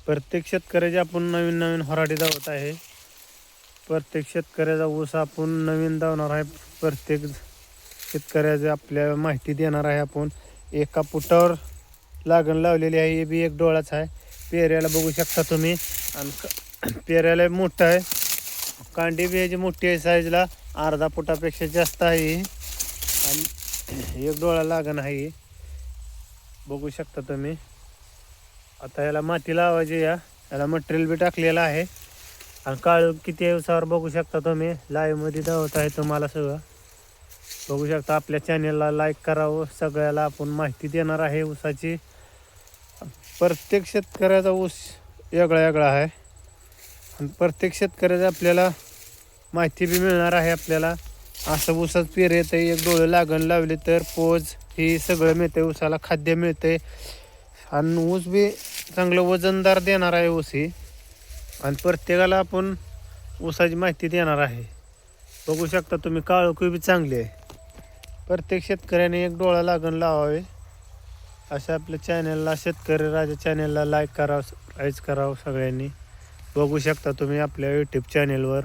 प्रत्येक शेतकऱ्याची आपण नवीन नवीन व्हरायटी दावत आहे. प्रत्येक शेतकऱ्याचा ऊस आपण नवीन दावणार आहे. प्रत्येक शेतकऱ्याची आपल्याला माहिती देणार आहे आपण. एका फुटावर लागण लावलेली आहे. हे बी एक डोळाच आहे. पेऱ्याला बघू शकता तुम्ही. आणि पेऱ्याला मोठं आहे. कांडी बी ह्याची मोठी आहे साईजला. अर्धा फुटापेक्षा जास्त आहे. आणि एक डोळा लागण आहे. बघू शकता तुम्ही. आता याला माती लावायची. याला मटेरियल बी टाकलेलं आहे. आणि काळू किती आहे उसावर बघू शकता तुम्ही. लाईव्हमध्ये दावत आहे तुम्हाला सगळं बघू शकता. आपल्या चॅनेलला लाईक करावं. सगळ्याला आपण माहिती देणार आहे ऊसाची. प्रत्येक शेतकऱ्याचा ऊस वेगळा वेगळा आहे. आणि प्रत्येक शेतकऱ्याचा आपल्याला माहिती बी मिळणार आहे. आपल्याला असं ऊसाच पेर येतं. एक डोळं लागण लावले तर पोज ही सगळं मिळते. ऊसाला खाद्य मिळते. आणि ऊस बी चांगलं वजनदार देणार आहे ऊस ही. आणि प्रत्येकाला आपण ऊसाची माहिती देणार आहे. बघू शकता तुम्ही. काळोखी बी चांगली आहे. प्रत्येक शेतकऱ्याने एक डोळा लागण लावावे. अशा आपल्या चॅनलला शेतकरी राजा चॅनलला लाईक करावं, सबस्क्राईब करावं सगळ्यांनी. बघू शकता तुम्ही आपल्या यूट्यूब चॅनेलवर.